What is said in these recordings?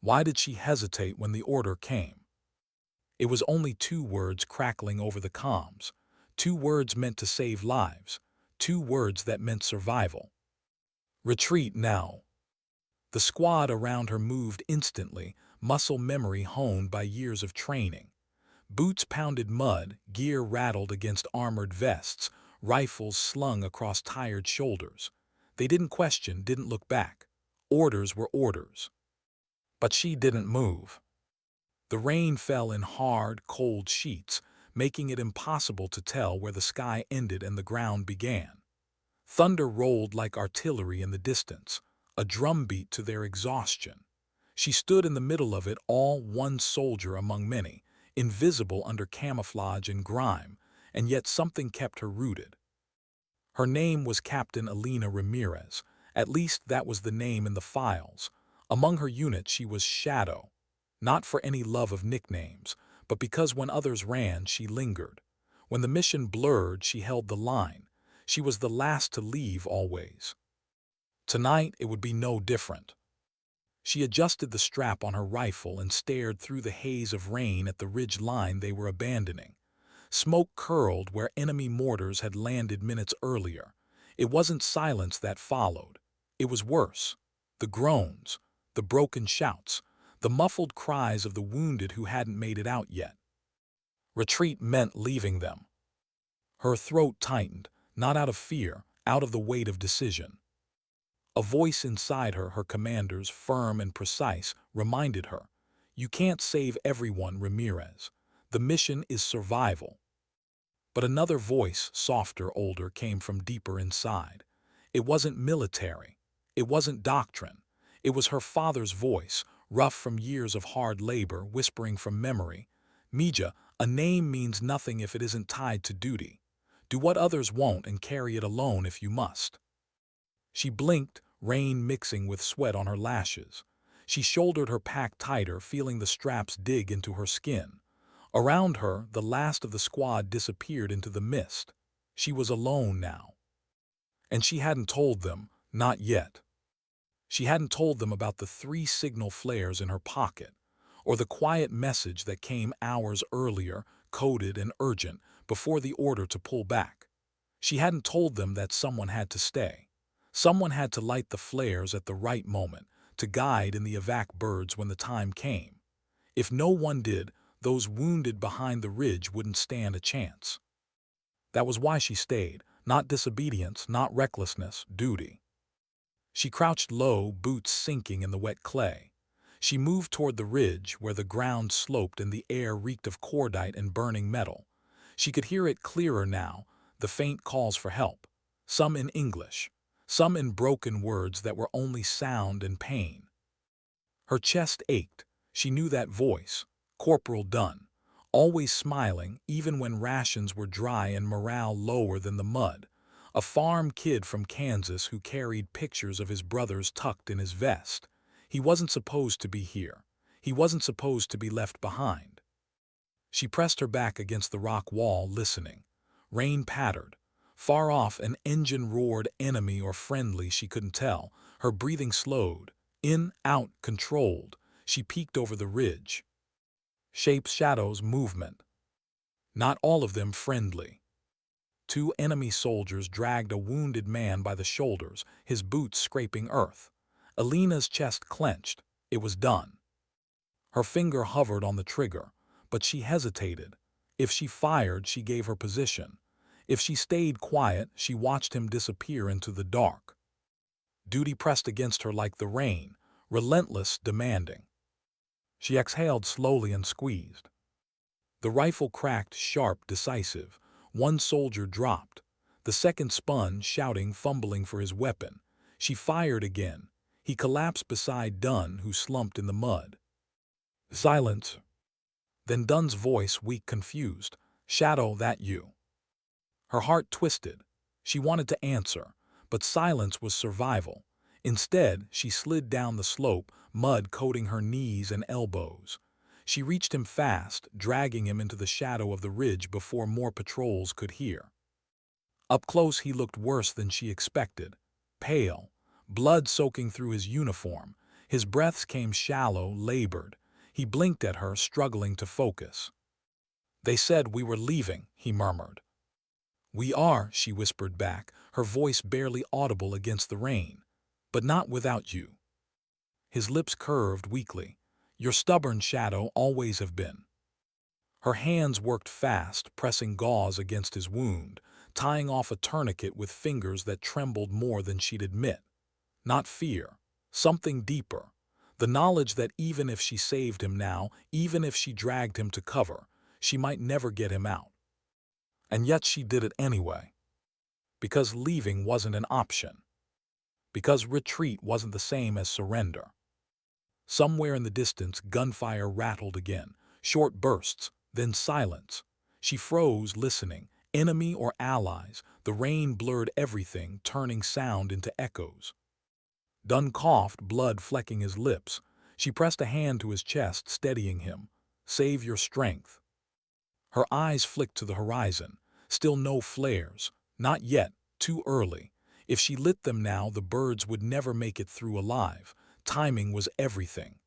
Why did she hesitate when the order came? It was only two words crackling over the comms, two words meant to save lives, two words that meant survival. Retreat now. The squad around her moved instantly, muscle memory honed by years of training. Boots pounded mud, gear rattled against armored vests, rifles slung across tired shoulders. They didn't question, didn't look back. Orders were orders. But she didn't move. The rain fell in hard, cold sheets, making it impossible to tell where the sky ended and the ground began. Thunder rolled like artillery in the distance, a drumbeat to their exhaustion. She stood in the middle of it all, one soldier among many, invisible under camouflage and grime, and yet something kept her rooted. Her name was Captain Elena Ramirez. At least that was the name in the files. Among her unit she was Shadow, not for any love of nicknames, but because when others ran, she lingered. When the mission blurred, she held the line. She was the last to leave always. Tonight it would be no different. She adjusted the strap on her rifle and stared through the haze of rain at the ridge line they were abandoning. Smoke curled where enemy mortars had landed minutes earlier. It wasn't silence that followed. It was worse. The groans, the broken shouts, the muffled cries of the wounded who hadn't made it out yet. Retreat meant leaving them. Her throat tightened, not out of fear, out of the weight of decision. A voice inside her, her commander's, firm and precise, reminded her, "You can't save everyone, Ramirez. The mission is survival." But another voice, softer, older, came from deeper inside. It wasn't military. It wasn't doctrine. It was her father's voice, rough from years of hard labor, whispering from memory. "Mija, a name means nothing if it isn't tied to duty. Do what others won't and carry it alone if you must." She blinked, rain mixing with sweat on her lashes. She shouldered her pack tighter, feeling the straps dig into her skin. Around her, the last of the squad disappeared into the mist. She was alone now. And she hadn't told them, not yet. She hadn't told them about the 3 signal flares in her pocket, or the quiet message that came hours earlier, coded and urgent, before the order to pull back. She hadn't told them that someone had to stay. Someone had to light the flares at the right moment, to guide in the evac birds when the time came. If no one did, those wounded behind the ridge wouldn't stand a chance. That was why she stayed, not disobedience, not recklessness, duty. She crouched low, boots sinking in the wet clay. She moved toward the ridge where the ground sloped and the air reeked of cordite and burning metal. She could hear it clearer now, the faint calls for help, some in English, some in broken words that were only sound and pain. Her chest ached. She knew that voice, Corporal Dunn, always smiling even when rations were dry and morale lower than the mud. A farm kid from Kansas who carried pictures of his brothers tucked in his vest. He wasn't supposed to be here. He wasn't supposed to be left behind. She pressed her back against the rock wall, listening. Rain pattered. Far off, an engine roared, enemy or friendly, she couldn't tell. Her breathing slowed. In, out, controlled. She peeked over the ridge. Shapes, shadows, movement. Not all of them friendly. 2 enemy soldiers dragged a wounded man by the shoulders, his boots scraping earth. Elena's chest clenched. It was done. Her finger hovered on the trigger, but she hesitated. If she fired, she gave her position. If she stayed quiet, she watched him disappear into the dark. Duty pressed against her like the rain, relentless, demanding. She exhaled slowly and squeezed. The rifle cracked, sharp, decisive. One soldier dropped. The second spun, shouting, fumbling for his weapon. She fired again. He collapsed beside Dunn, who slumped in the mud. Silence. Then Dunn's voice, weak, confused. "Shadow, that you?" Her heart twisted. She wanted to answer, but silence was survival. Instead, she slid down the slope, mud coating her knees and elbows. She reached him fast, dragging him into the shadow of the ridge before more patrols could hear. Up close, he looked worse than she expected. Pale, blood soaking through his uniform, His breaths came shallow, labored. He blinked at her, struggling to focus. "They said we were leaving," he murmured. "We are," she whispered back, her voice barely audible against the rain. "But not without you." His lips curved weakly. "Your stubborn shadow always have been." Her hands worked fast, pressing gauze against his wound, tying off a tourniquet with fingers that trembled more than she'd admit. Not fear, something deeper. The knowledge that even if she saved him now, even if she dragged him to cover, she might never get him out. And yet she did it anyway. Because leaving wasn't an option. Because retreat wasn't the same as surrender. Somewhere in the distance, gunfire rattled again. Short bursts, then silence. She froze, listening. Enemy or allies, the rain blurred everything, turning sound into echoes. Dunn coughed, blood flecking his lips. She pressed a hand to his chest, steadying him. "Save your strength." Her eyes flicked to the horizon. Still no flares. Not yet. Too early. If she lit them now, the birds would never make it through alive. Timing was everything.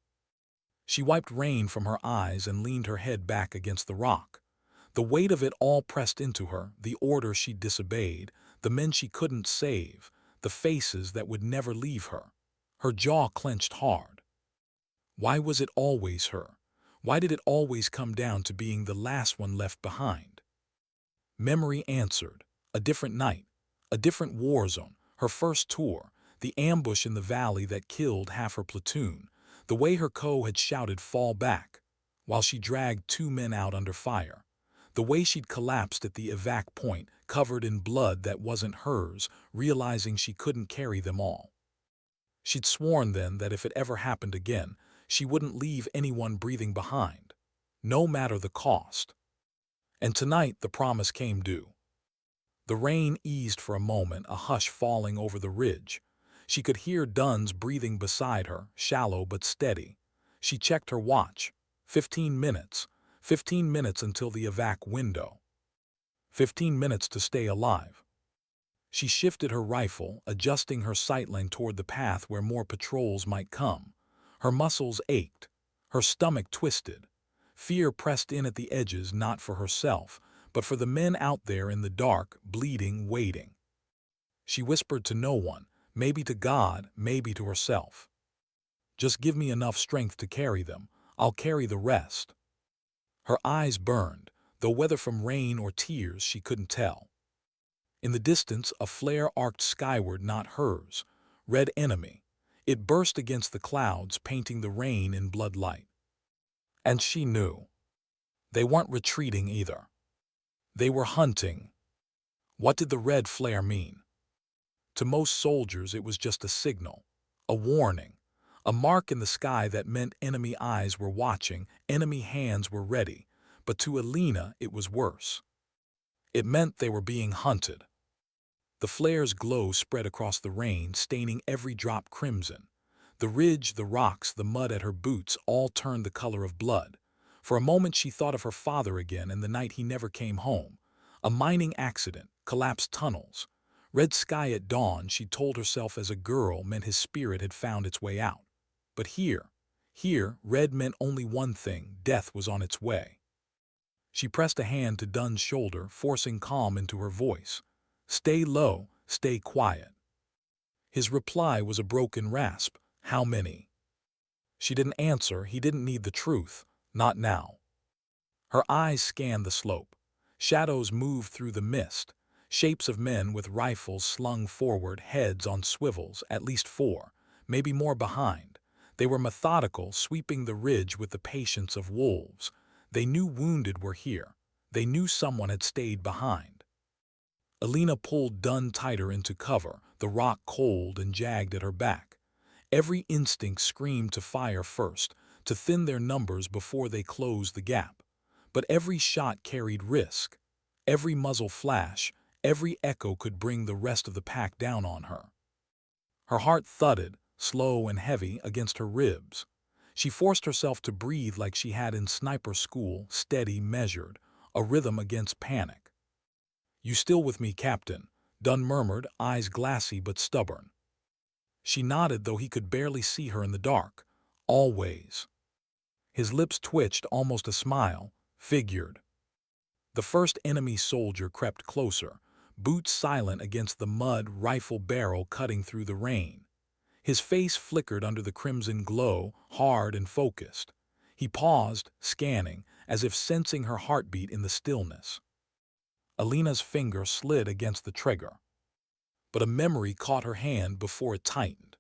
She wiped rain from her eyes and leaned her head back against the rock. The weight of it all pressed into her, the order she'd disobeyed, the men she couldn't save, the faces that would never leave her. Her jaw clenched hard. Why was it always her? Why did it always come down to being the last one left behind? Memory answered. A different night. A different war zone. Her first tour. The ambush in the valley that killed half her platoon. The way her had shouted, "Fall back," while she dragged 2 men out under fire. The way she'd collapsed at the evac point, covered in blood that wasn't hers, realizing she couldn't carry them all. She'd sworn then that if it ever happened again, she wouldn't leave anyone breathing behind, no matter the cost. And tonight the promise came due. The rain eased for a moment, a hush falling over the ridge. She could hear Dunn's breathing beside her, shallow but steady. She checked her watch. 15 minutes. 15 minutes until the evac window. 15 minutes to stay alive. She shifted her rifle, adjusting her sightline toward the path where more patrols might come. Her muscles ached. Her stomach twisted. Fear pressed in at the edges, not for herself, but for the men out there in the dark, bleeding, waiting. She whispered to no one, maybe to God, maybe to herself. "Just give me enough strength to carry them. I'll carry the rest." Her eyes burned, though whether from rain or tears she couldn't tell. In the distance, a flare arced skyward, not hers. Red enemy. It burst against the clouds, painting the rain in blood light. And she knew. They weren't retreating either. They were hunting. What did the red flare mean? To most soldiers, it was just a signal, a warning, a mark in the sky that meant enemy eyes were watching, enemy hands were ready. But to Elena, it was worse. It meant they were being hunted. The flare's glow spread across the rain, staining every drop crimson. The ridge, the rocks, the mud at her boots all turned the color of blood. For a moment she thought of her father again and the night he never came home. A mining accident, collapsed tunnels. Red sky at dawn, she told herself as a girl, meant his spirit had found its way out. But here, red meant only one thing: death was on its way. She pressed a hand to Dunn's shoulder, forcing calm into her voice. "Stay low, stay quiet." His reply was a broken rasp. "How many?" She didn't answer. He didn't need the truth. Not now. Her eyes scanned the slope. Shadows moved through the mist. Shapes of men with rifles slung forward, heads on swivels, at least 4, maybe more behind. They were methodical, sweeping the ridge with the patience of wolves. They knew wounded were here. They knew someone had stayed behind. Elena pulled Dunn tighter into cover, the rock cold and jagged at her back. Every instinct screamed to fire first, to thin their numbers before they closed the gap. But every shot carried risk. Every muzzle flash, every echo could bring the rest of the pack down on her. Her heart thudded, slow and heavy, against her ribs. She forced herself to breathe like she had in sniper school, steady, measured, a rhythm against panic. "You still with me, Captain?" Dunn murmured, eyes glassy but stubborn. She nodded, though he could barely see her in the dark. Always. His lips twitched, almost a smile. Figured. The first enemy soldier crept closer, boots silent against the mud, rifle barrel cutting through the rain. His face flickered under the crimson glow, hard and focused. He paused, scanning, as if sensing her heartbeat in the stillness. Elena's finger slid against the trigger, but a memory caught her hand before it tightened.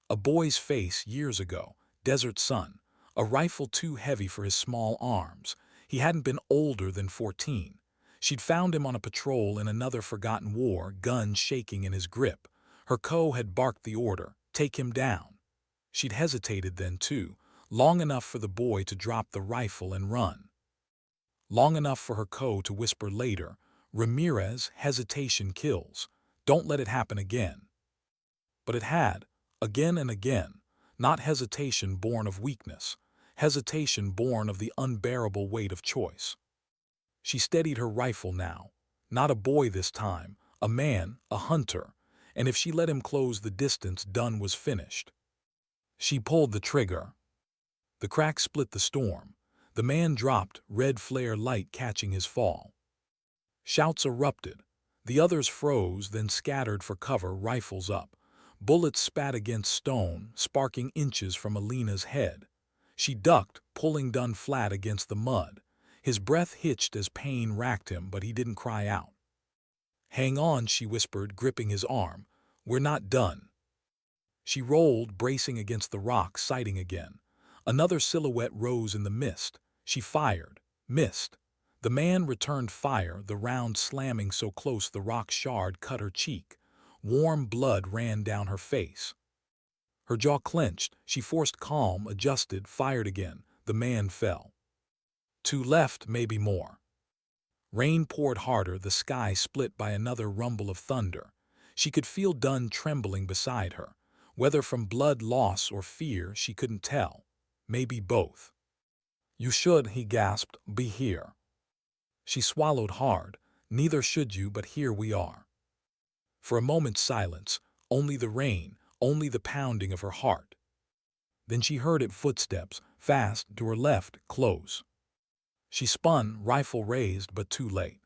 A boy's face years ago, desert sun, a rifle too heavy for his small arms. He hadn't been older than 14. She'd found him on a patrol in another forgotten war, gun shaking in his grip. Her co had barked the order, take him down. She'd hesitated then too, long enough for the boy to drop the rifle and run. Long enough for her co to whisper later, Ramirez, hesitation kills. Don't let it happen again. But it had, again and again, not hesitation born of weakness, hesitation born of the unbearable weight of choice. She steadied her rifle now, not a boy this time, a man, a hunter, and if she let him close the distance, Dunn was finished. She pulled the trigger. The crack split the storm. The man dropped, red flare light catching his fall. Shouts erupted. The others froze, then scattered for cover, rifles up. Bullets spat against stone, sparking inches from Elena's head. She ducked, pulling Dunn flat against the mud. His breath hitched as pain racked him, but he didn't cry out. Hang on, she whispered, gripping his arm. We're not done. She rolled, bracing against the rock, sighting again. Another silhouette rose in the mist. She fired. Missed. The man returned fire, the round slamming so close the rock shard cut her cheek. Warm blood ran down her face. Her jaw clenched. She forced calm, adjusted, fired again. The man fell. Two left, maybe more. Rain poured harder, the sky split by another rumble of thunder. She could feel Dunn trembling beside her. Whether from blood loss or fear, she couldn't tell. Maybe both. You should, he gasped, be here. She swallowed hard. Neither should you, but here we are. For a moment's silence, only the rain, only the pounding of her heart. Then she heard it, footsteps, fast, to her left, close. She spun, rifle raised, but too late.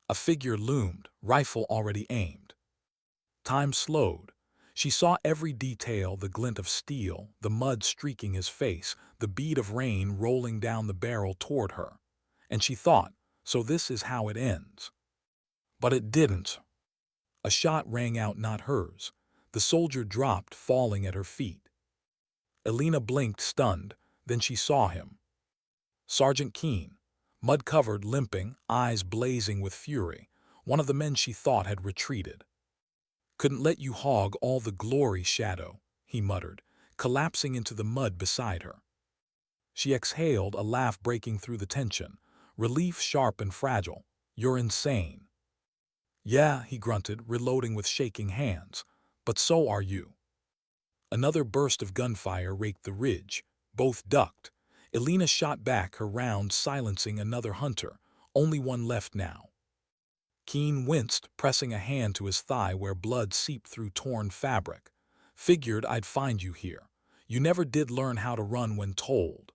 A figure loomed, rifle already aimed. Time slowed. She saw every detail, the glint of steel, the mud streaking his face, the bead of rain rolling down the barrel toward her. And she thought, so this is how it ends. But it didn't. A shot rang out, not hers. The soldier dropped, falling at her feet. Elena blinked, stunned, then she saw him. Sergeant Keene, mud-covered, limping, eyes blazing with fury, one of the men she thought had retreated. Couldn't let you hog all the glory, Shadow, he muttered, collapsing into the mud beside her. She exhaled, a laugh breaking through the tension, relief sharp and fragile. You're insane. Yeah, he grunted, reloading with shaking hands, but so are you. Another burst of gunfire raked the ridge. Both ducked. Elena shot back, her round silencing another hunter, only one left now. Keene winced, pressing a hand to his thigh where blood seeped through torn fabric. Figured I'd find you here. You never did learn how to run when told.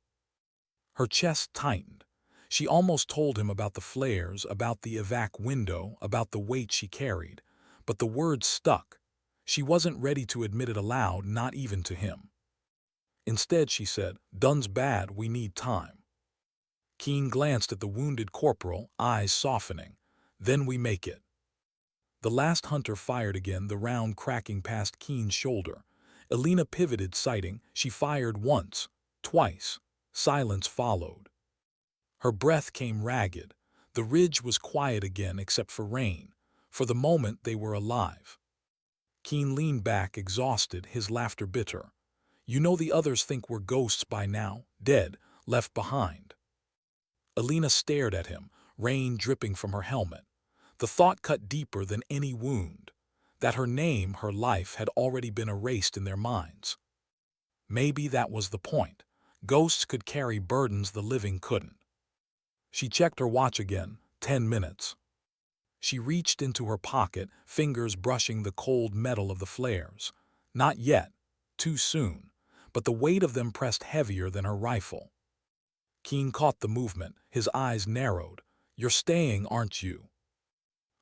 Her chest tightened. She almost told him about the flares, about the evac window, about the weight she carried. But the words stuck. She wasn't ready to admit it aloud, not even to him. Instead, she said, Dunn's bad, we need time. Keene glanced at the wounded corporal, eyes softening. Then we make it. The last hunter fired again, the round cracking past Keene's shoulder. Elena pivoted, sighting. She fired once, twice. Silence followed. Her breath came ragged. The ridge was quiet again except for rain. For the moment they were alive. Keene leaned back, exhausted, his laughter bitter. You know the others think we're ghosts by now, dead, left behind. Elena stared at him, rain dripping from her helmet. The thought cut deeper than any wound, that her name, her life, had already been erased in their minds. Maybe that was the point. Ghosts could carry burdens the living couldn't. She checked her watch again, 10 minutes. She reached into her pocket, fingers brushing the cold metal of the flares. Not yet. Too soon. But the weight of them pressed heavier than her rifle. Keen caught the movement, his eyes narrowed. "You're staying, aren't you?"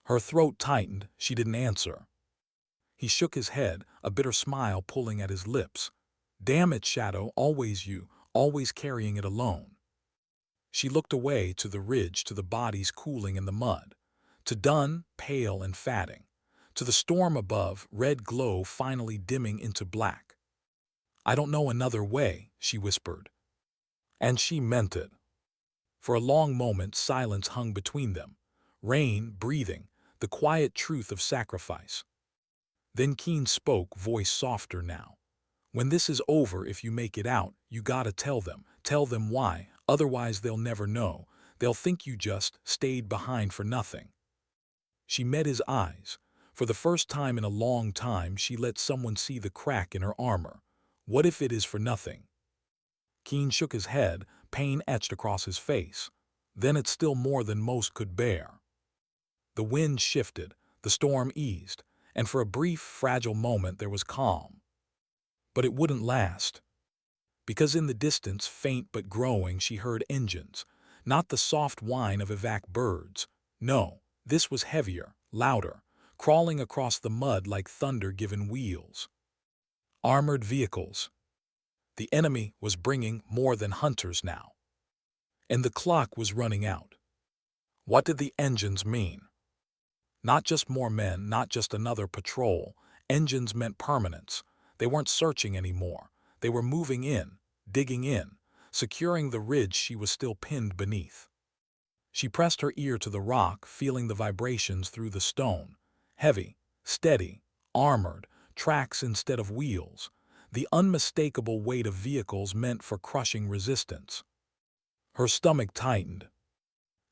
Her throat tightened, she didn't answer. He shook his head, a bitter smile pulling at his lips. "Damn it, Shadow, always you, always carrying it alone." She looked away to the ridge, to the bodies cooling in the mud. To Dunn, pale and fatting. To the storm above, red glow finally dimming into black. "I don't know another way," she whispered. And she meant it. For a long moment silence hung between them. Rain, breathing, the quiet truth of sacrifice. Then Keen spoke, voice softer now. "When this is over, if you make it out, you gotta tell them. Tell them why, otherwise they'll never know. They'll think you just stayed behind for nothing." She met his eyes. For the first time in a long time, she let someone see the crack in her armor. "What if it is for nothing?" Keen shook his head, pain etched across his face. "Then it's still more than most could bear." The wind shifted, the storm eased, and for a brief, fragile moment there was calm. But it wouldn't last. Because in the distance, faint but growing, she heard engines. Not the soft whine of evac birds. No, this was heavier, louder, crawling across the mud like thunder given wheels. Armored vehicles. The enemy was bringing more than hunters now. And the clock was running out. What did the engines mean? Not just more men, not just another patrol. Engines meant permanence. They weren't searching anymore. They were moving in, digging in, securing the ridge she was still pinned beneath. She pressed her ear to the rock, feeling the vibrations through the stone. Heavy, steady, armored, tracks instead of wheels. The unmistakable weight of vehicles meant for crushing resistance. Her stomach tightened.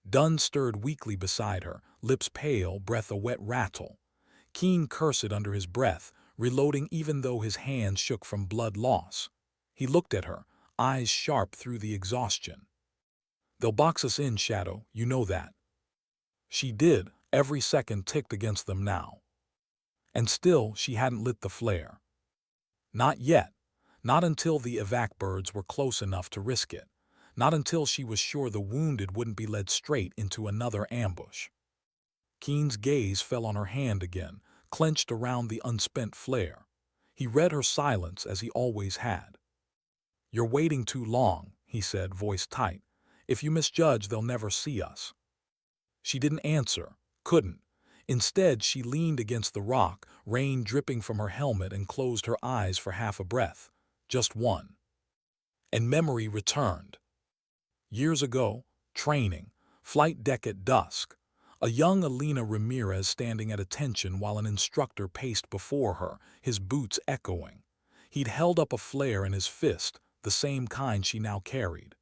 Dunn stirred weakly beside her, lips pale, breath a wet rattle. Keen cursed under his breath, reloading even though his hands shook from blood loss. He looked at her, eyes sharp through the exhaustion. "They'll box us in, Shadow, you know that." She did, every second ticked against them now. And still she hadn't lit the flare. Not yet. Not until the evac birds were close enough to risk it. Not until she was sure the wounded wouldn't be led straight into another ambush. Keen's gaze fell on her hand again, clenched around the unspent flare. He read her silence as he always had. "You're waiting too long," he said, voice tight. "If you misjudge, they'll never see us." She didn't answer, couldn't. Instead, she leaned against the rock, rain dripping from her helmet, and closed her eyes for half a breath. Just one. And memory returned. Years ago, training, flight deck at dusk. A young Elena Ramirez standing at attention while an instructor paced before her, his boots echoing. He'd held up a flare in his fist, the same kind she now carried.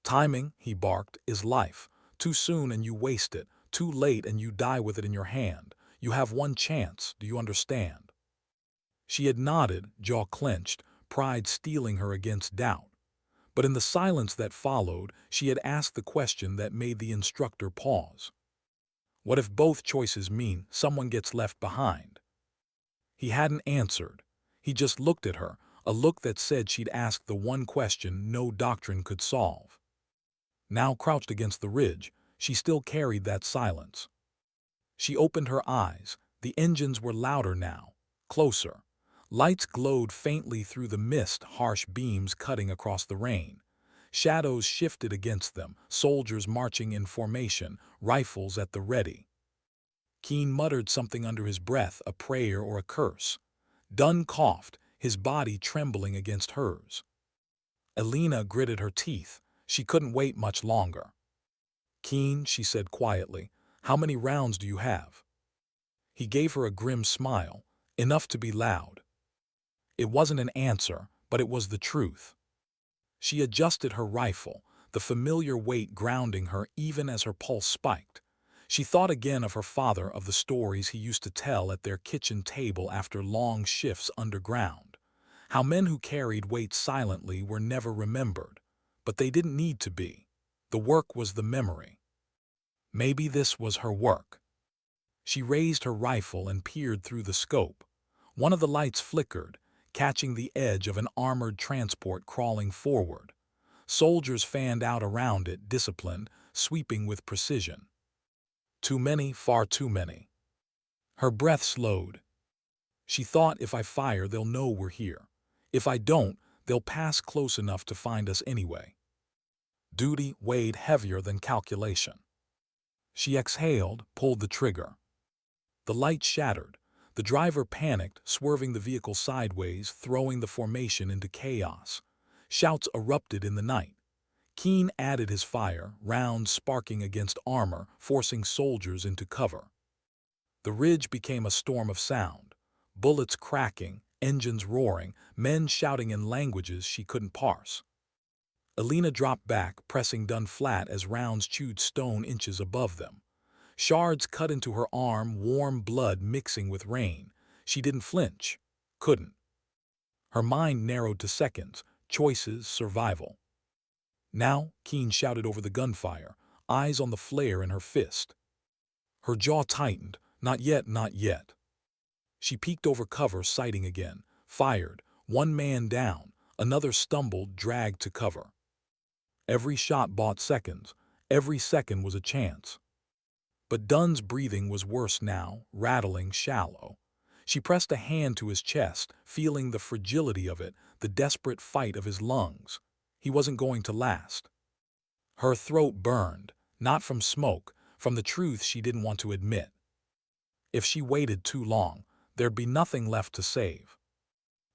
"Timing," he barked, "is life. Too soon and you waste it. Too late and you die with it in your hand. You have one chance, do you understand?" She had nodded, jaw clenched, pride steeling her against doubt. But in the silence that followed, she had asked the question that made the instructor pause. What if both choices mean someone gets left behind? He hadn't answered. He just looked at her, a look that said she'd asked the one question no doctrine could solve. Now crouched against the ridge, she still carried that silence. She opened her eyes. The engines were louder now, closer. Lights glowed faintly through the mist, harsh beams cutting across the rain. Shadows shifted against them, soldiers marching in formation, rifles at the ready. Keen muttered something under his breath, a prayer or a curse. Dunn coughed, his body trembling against hers. Elena gritted her teeth. She couldn't wait much longer. "Keen," she said quietly, "how many rounds do you have?" He gave her a grim smile, enough to be loud. It wasn't an answer, but it was the truth. She adjusted her rifle, the familiar weight grounding her even as her pulse spiked. She thought again of her father, of the stories he used to tell at their kitchen table after long shifts underground. How men who carried weight silently were never remembered. But they didn't need to be. The work was the memory. Maybe this was her work. She raised her rifle and peered through the scope. One of the lights flickered, catching the edge of an armored transport crawling forward. Soldiers fanned out around it, disciplined, sweeping with precision. Too many, far too many. Her breath slowed. She thought, if I fire, they'll know we're here. If I don't, they'll pass close enough to find us anyway. Duty weighed heavier than calculation. She exhaled, pulled the trigger. The light shattered. The driver panicked, swerving the vehicle sideways, throwing the formation into chaos. Shouts erupted in the night. Keene added his fire, rounds sparking against armor, forcing soldiers into cover. The ridge became a storm of sound. Bullets cracking, engines roaring, men shouting in languages she couldn't parse. Elena dropped back, pressing Dunn flat as rounds chewed stone inches above them. Shards cut into her arm, warm blood mixing with rain. She didn't flinch. Couldn't. Her mind narrowed to seconds, choices, survival. Now, Keene shouted over the gunfire, eyes on the flare in her fist. Her jaw tightened. Not yet, not yet. She peeked over cover, sighting again. Fired. One man down. Another stumbled, dragged to cover. Every shot bought seconds. Every second was a chance. But Dunn's breathing was worse now, rattling, shallow. She pressed a hand to his chest, feeling the fragility of it, the desperate fight of his lungs. He wasn't going to last. Her throat burned, not from smoke, from the truth she didn't want to admit. If she waited too long, there'd be nothing left to save.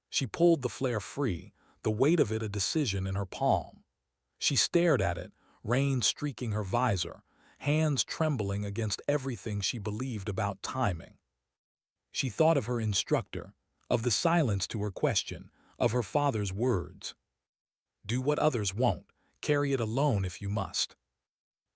She pulled the flare free, the weight of it a decision in her palm. She stared at it, rain streaking her visor, hands trembling against everything she believed about timing. She thought of her instructor, of the silence to her question, of her father's words. Do what others won't, carry it alone if you must.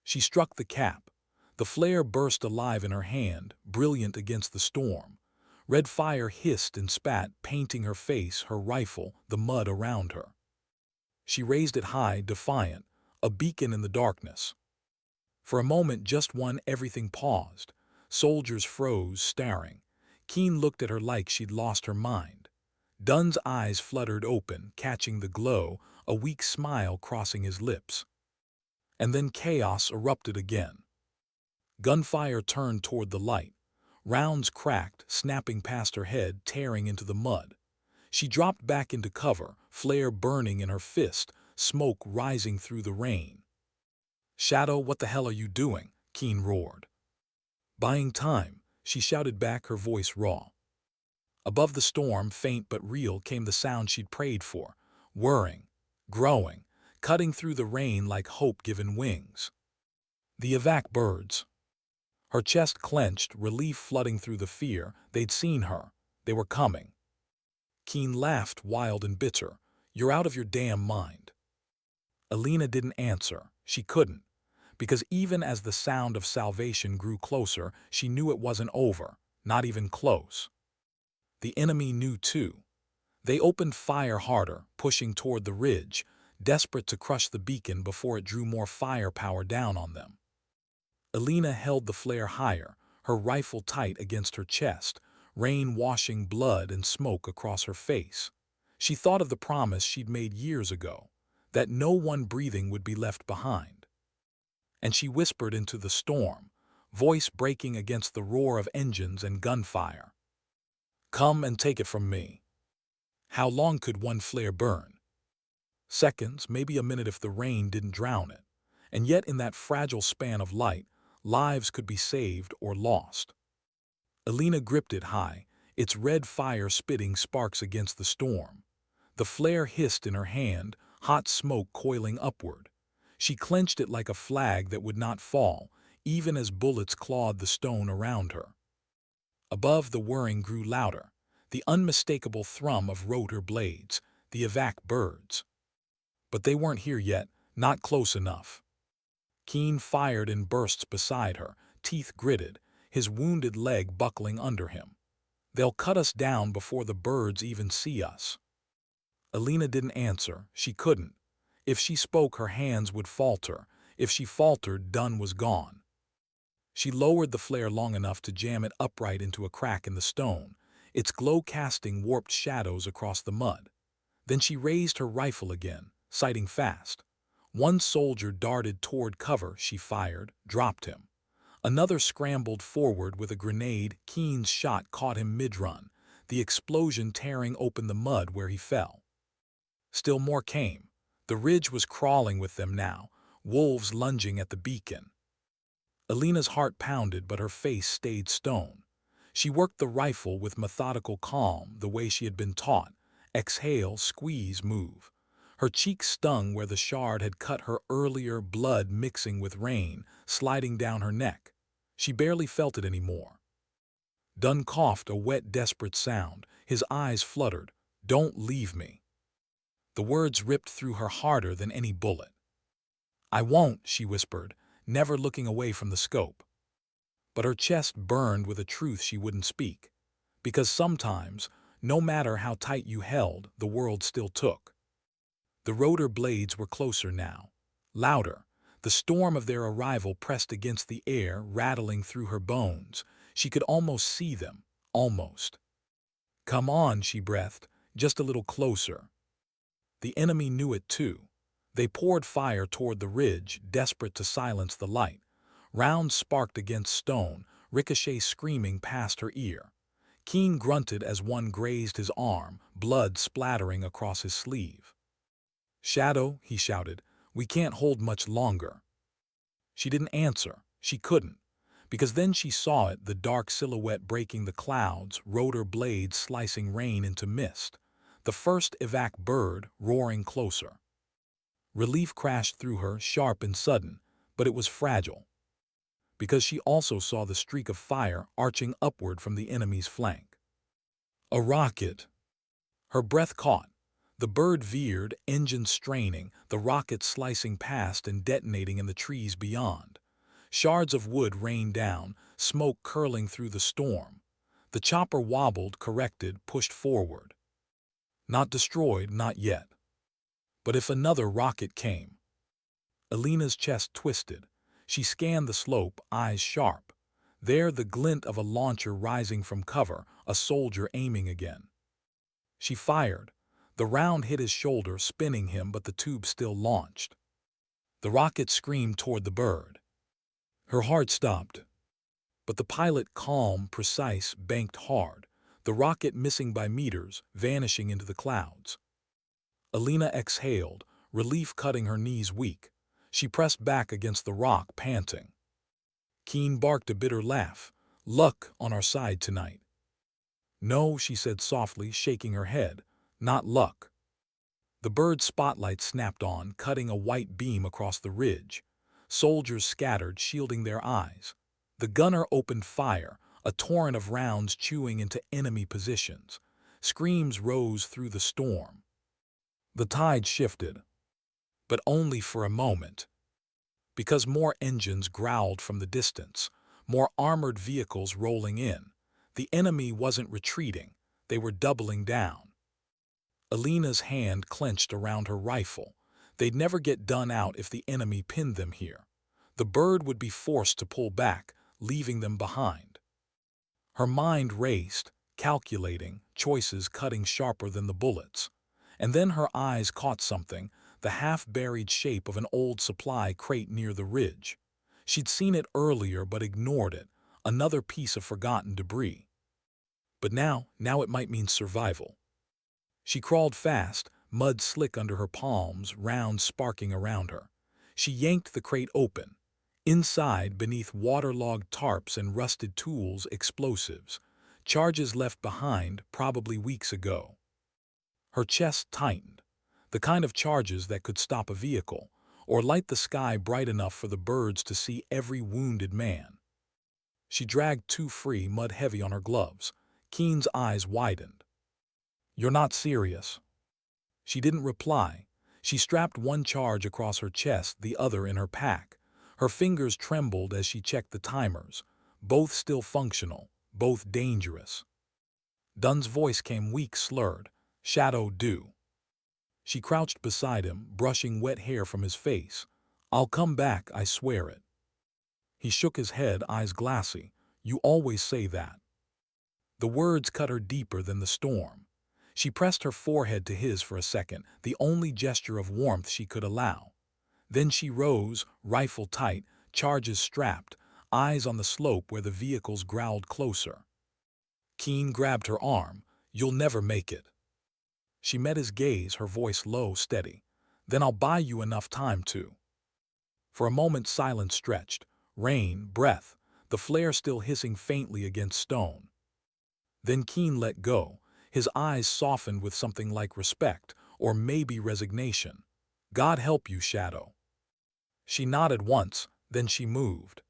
She struck the cap. The flare burst alive in her hand, brilliant against the storm. Red fire hissed and spat, painting her face, her rifle, the mud around her. She raised it high, defiant, a beacon in the darkness. For a moment, just one, everything paused. Soldiers froze, staring. Keene looked at her like she'd lost her mind. Dunn's eyes fluttered open, catching the glow, a weak smile crossing his lips. And then chaos erupted again. Gunfire turned toward the light. Rounds cracked, snapping past her head, tearing into the mud. She dropped back into cover, flare burning in her fist, smoke rising through the rain. Shadow, what the hell are you doing? Keene roared. Buying time, she shouted back, her voice raw. Above the storm, faint but real, came the sound she'd prayed for, whirring, growing, cutting through the rain like hope given wings. The evac birds. Her chest clenched, relief flooding through the fear. They'd seen her. They were coming. Keene laughed, wild and bitter. You're out of your damn mind. Elena didn't answer. She couldn't. Because even as the sound of salvation grew closer, she knew it wasn't over, not even close. The enemy knew too. They opened fire harder, pushing toward the ridge, desperate to crush the beacon before it drew more firepower down on them. Elena held the flare higher, her rifle tight against her chest, rain washing blood and smoke across her face. She thought of the promise she'd made years ago, that no one breathing would be left behind. And she whispered into the storm, voice breaking against the roar of engines and gunfire. Come and take it from me. How long could one flare burn? Seconds, maybe a minute if the rain didn't drown it. And yet in that fragile span of light, lives could be saved or lost. Elena gripped it high, its red fire spitting sparks against the storm. The flare hissed in her hand, hot smoke coiling upward. She clenched it like a flag that would not fall, even as bullets clawed the stone around her. Above, the whirring grew louder, the unmistakable thrum of rotor blades, the evac birds. But they weren't here yet, not close enough. Keene fired in bursts beside her, teeth gritted, his wounded leg buckling under him. They'll cut us down before the birds even see us. Elena didn't answer. She couldn't. If she spoke, her hands would falter. If she faltered, Dunn was gone. She lowered the flare long enough to jam it upright into a crack in the stone. its glow casting warped shadows across the mud. Then she raised her rifle again, sighting fast. One soldier darted toward cover. She fired, dropped him. Another scrambled forward with a grenade. Keen's shot caught him mid-run, the explosion tearing open the mud where he fell. Still more came. The ridge was crawling with them now, wolves lunging at the beacon. Elena's heart pounded, but her face stayed stone. She worked the rifle with methodical calm, the way she had been taught. Exhale, squeeze, move. Her cheeks stung where the shard had cut her earlier, blood mixing with rain, sliding down her neck. She barely felt it anymore. Dunn coughed, a wet, desperate sound. His eyes fluttered. "Don't leave me." The words ripped through her harder than any bullet. "I won't," she whispered, never looking away from the scope. But her chest burned with a truth she wouldn't speak. Because sometimes, no matter how tight you held, the world still took. The rotor blades were closer now, louder. The storm of their arrival pressed against the air, rattling through her bones. She could almost see them, almost. "Come on," she breathed, "just a little closer." The enemy knew it too. They poured fire toward the ridge, desperate to silence the light. Rounds sparked against stone, ricochet screaming past her ear. Keen grunted as one grazed his arm, blood splattering across his sleeve. "Shadow," he shouted, "we can't hold much longer." She didn't answer. She couldn't. Because then she saw it, the dark silhouette breaking the clouds, rotor blades slicing rain into mist. The first evac bird roaring closer. Relief crashed through her, sharp and sudden, but it was fragile. Because she also saw the streak of fire arching upward from the enemy's flank. A rocket. Her breath caught. The bird veered, engine straining, the rocket slicing past and detonating in the trees beyond. Shards of wood rained down, smoke curling through the storm. The chopper wobbled, corrected, pushed forward. Not destroyed, not yet. But if another rocket came? Elena's chest twisted. She scanned the slope, eyes sharp. There, the glint of a launcher rising from cover, a soldier aiming again. She fired. The round hit his shoulder, spinning him, but the tube still launched. The rocket screamed toward the bird. Her heart stopped. But the pilot, calm, precise, banked hard, the rocket missing by meters, vanishing into the clouds. Elena exhaled, relief cutting her knees weak. She pressed back against the rock, panting. Keen barked a bitter laugh. "Luck on our side tonight." "No," she said softly, shaking her head. "Not luck." The bird's spotlight snapped on, cutting a white beam across the ridge. Soldiers scattered, shielding their eyes. The gunner opened fire, a torrent of rounds chewing into enemy positions. Screams rose through the storm. The tide shifted. But only for a moment. Because more engines growled from the distance, more armored vehicles rolling in. The enemy wasn't retreating, they were doubling down. Elena's hand clenched around her rifle. They'd never get done out if the enemy pinned them here. The bird would be forced to pull back, leaving them behind. Her mind raced, calculating, choices cutting sharper than the bullets. And then her eyes caught something, the half-buried shape of an old supply crate near the ridge. She'd seen it earlier but ignored it, another piece of forgotten debris. But now it might mean survival. She crawled fast, mud slick under her palms, rounds sparking around her. She yanked the crate open. Inside, beneath waterlogged tarps and rusted tools, explosives. Charges left behind, probably weeks ago. Her chest tightened. The kind of charges that could stop a vehicle, or light the sky bright enough for the birds to see every wounded man. She dragged two free, mud heavy on her gloves. Keen's eyes widened. "You're not serious." She didn't reply. She strapped one charge across her chest, the other in her pack. Her fingers trembled as she checked the timers. Both still functional, both dangerous. Dunn's voice came weak, slurred. "Shadow, do." She crouched beside him, brushing wet hair from his face. "I'll come back, I swear it." He shook his head, eyes glassy. "You always say that." The words cut her deeper than the storm. She pressed her forehead to his for a second, the only gesture of warmth she could allow. Then she rose, rifle tight, charges strapped, eyes on the slope where the vehicles growled closer. Keene grabbed her arm. "You'll never make it." She met his gaze, her voice low, steady. "Then I'll buy you enough time to." For a moment silence stretched. Rain, breath, the flare still hissing faintly against stone. Then Keene let go. His eyes softened with something like respect, or maybe resignation. "God help you, Shadow." She nodded once, then she moved.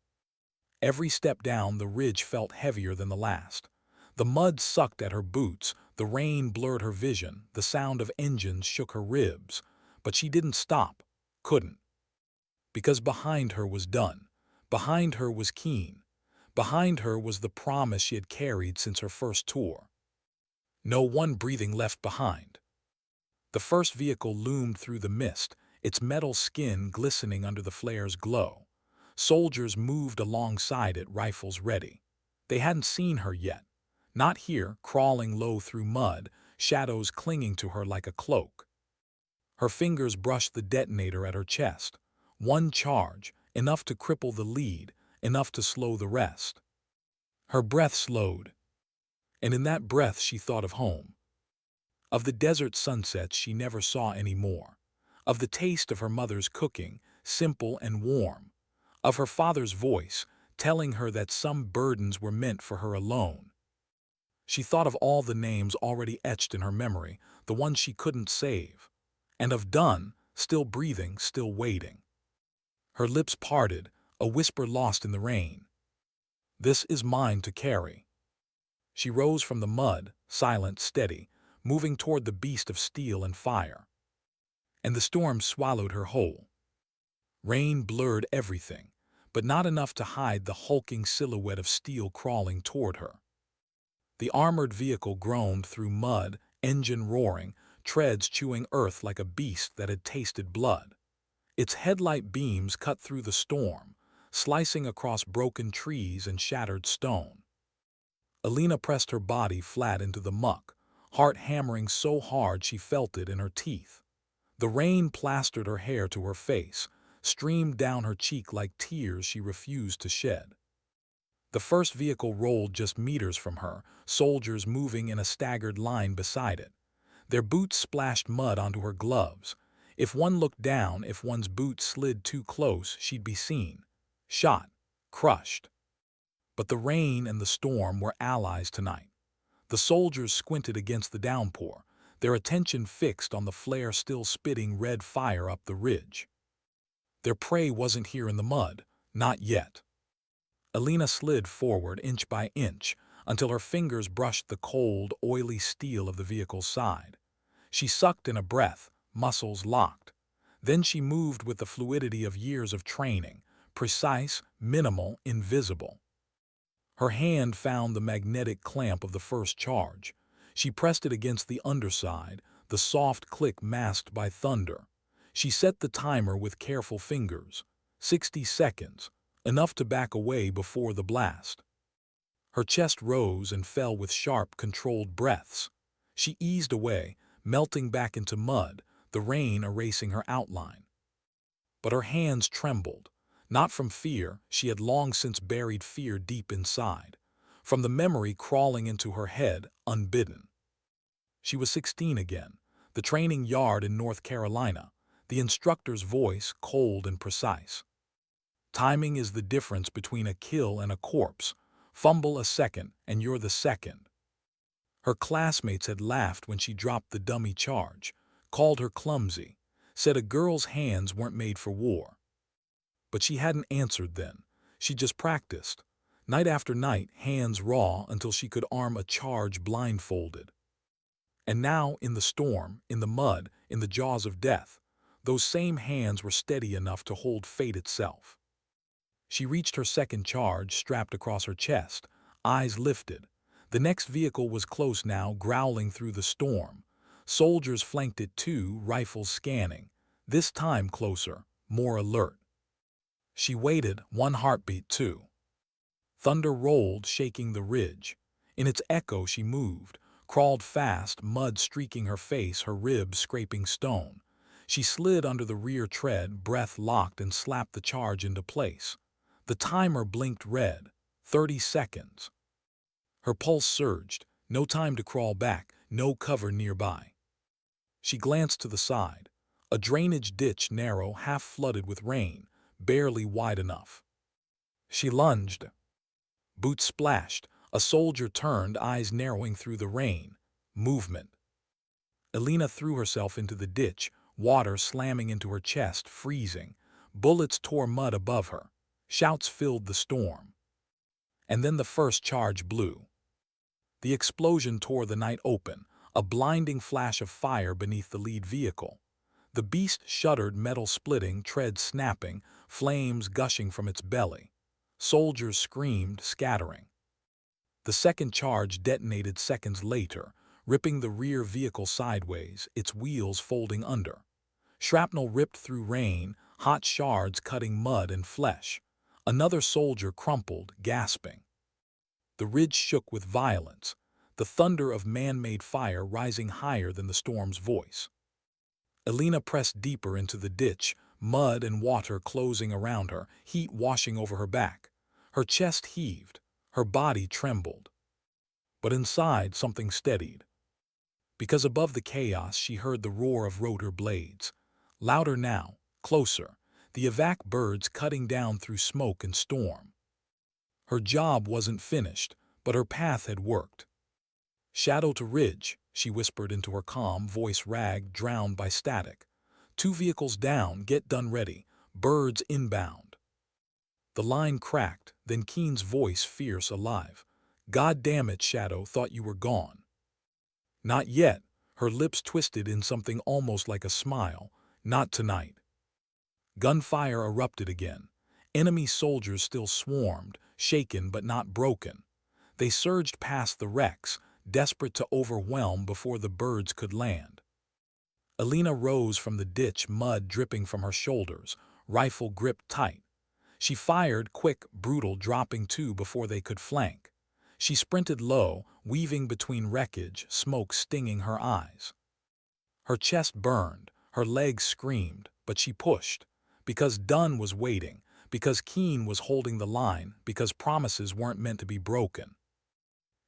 Every step down the ridge felt heavier than the last. The mud sucked at her boots, the rain blurred her vision, the sound of engines shook her ribs. But she didn't stop, couldn't. Because behind her was Dunn. Behind her was Keene. Behind her was the promise she had carried since her first tour. No one breathing left behind. The first vehicle loomed through the mist, its metal skin glistening under the flare's glow. Soldiers moved alongside it, rifles ready. They hadn't seen her yet. Not here, crawling low through mud, shadows clinging to her like a cloak. Her fingers brushed the detonator at her chest. One charge, enough to cripple the lead, enough to slow the rest. Her breath slowed. And in that breath she thought of home. Of the desert sunsets she never saw any more. Of the taste of her mother's cooking, simple and warm. Of her father's voice, telling her that some burdens were meant for her alone. She thought of all the names already etched in her memory, the ones she couldn't save. And of Dunn, still breathing, still waiting. Her lips parted, a whisper lost in the rain. "This is mine to carry." She rose from the mud, silent, steady, moving toward the beast of steel and fire. And the storm swallowed her whole. Rain blurred everything, but not enough to hide the hulking silhouette of steel crawling toward her. The armored vehicle groaned through mud, engine roaring, treads chewing earth like a beast that had tasted blood. Its headlight beams cut through the storm, slicing across broken trees and shattered stone. Elena pressed her body flat into the muck, heart hammering so hard she felt it in her teeth. The rain plastered her hair to her face, streamed down her cheek like tears she refused to shed. The first vehicle rolled just meters from her, soldiers moving in a staggered line beside it. Their boots splashed mud onto her gloves. If one looked down, if one's boot slid too close, she'd be seen. Shot. Crushed. But the rain and the storm were allies tonight. The soldiers squinted against the downpour, their attention fixed on the flare still spitting red fire up the ridge. Their prey wasn't here in the mud, not yet. Elena slid forward inch by inch until her fingers brushed the cold, oily steel of the vehicle's side. She sucked in a breath, muscles locked. Then she moved with the fluidity of years of training, precise, minimal, invisible. Her hand found the magnetic clamp of the first charge. She pressed it against the underside, the soft click masked by thunder. She set the timer with careful fingers. 60 seconds, enough to back away before the blast. Her chest rose and fell with sharp, controlled breaths. She eased away, melting back into mud, the rain erasing her outline. But her hands trembled. Not from fear, she had long since buried fear deep inside. From the memory crawling into her head, unbidden. She was 16 again, the training yard in North Carolina, the instructor's voice cold and precise. Timing is the difference between a kill and a corpse. Fumble a second, and you're the second. Her classmates had laughed when she dropped the dummy charge, called her clumsy, said a girl's hands weren't made for war. But she hadn't answered then. She just practiced. Night after night, hands raw until she could arm a charge blindfolded. And now, in the storm, in the mud, in the jaws of death, those same hands were steady enough to hold fate itself. She reached her second charge, strapped across her chest, eyes lifted. The next vehicle was close now, growling through the storm. Soldiers flanked it too, rifles scanning. This time closer, more alert. She waited, one heartbeat too. Thunder rolled, shaking the ridge. In its echo she moved, crawled fast, mud streaking her face, her ribs scraping stone. She slid under the rear tread, breath locked, and slapped the charge into place. The timer blinked red. 30 seconds. Her pulse surged. No time to crawl back, no cover nearby. She glanced to the side. A drainage ditch, narrow, half flooded with rain, barely wide enough. She lunged. Boots splashed. A soldier turned, eyes narrowing through the rain. Movement. Elena threw herself into the ditch, water slamming into her chest, freezing. Bullets tore mud above her. Shouts filled the storm. And then the first charge blew. The explosion tore the night open, a blinding flash of fire beneath the lead vehicle. The beast shuddered, metal splitting, treads snapping, flames gushing from its belly. Soldiers screamed, scattering. The second charge detonated seconds later, ripping the rear vehicle sideways, its wheels folding under. Shrapnel ripped through rain, hot shards cutting mud and flesh. Another soldier crumpled, gasping. The ridge shook with violence, the thunder of man-made fire rising higher than the storm's voice. Elena pressed deeper into the ditch, mud and water closing around her, heat washing over her back. Her chest heaved, her body trembled. But inside something steadied. Because above the chaos she heard the roar of rotor blades. Louder now, closer, the evac birds cutting down through smoke and storm. Her job wasn't finished, but her path had worked. Shadow to ridge, she whispered into her calm, voice ragged, drowned by static. 2 vehicles down, get Dunn ready, birds inbound. The line cracked, then Keen's voice fierce, alive. God damn it, Shadow, thought you were gone. Not yet, her lips twisted in something almost like a smile. Not tonight. Gunfire erupted again. Enemy soldiers still swarmed, shaken but not broken. They surged past the wrecks, desperate to overwhelm before the birds could land. Elena rose from the ditch, mud dripping from her shoulders, rifle gripped tight. She fired, quick, brutal, dropping 2 before they could flank. She sprinted low, weaving between wreckage, smoke stinging her eyes. Her chest burned, her legs screamed, but she pushed. Because Dunn was waiting, because Keen was holding the line, because promises weren't meant to be broken.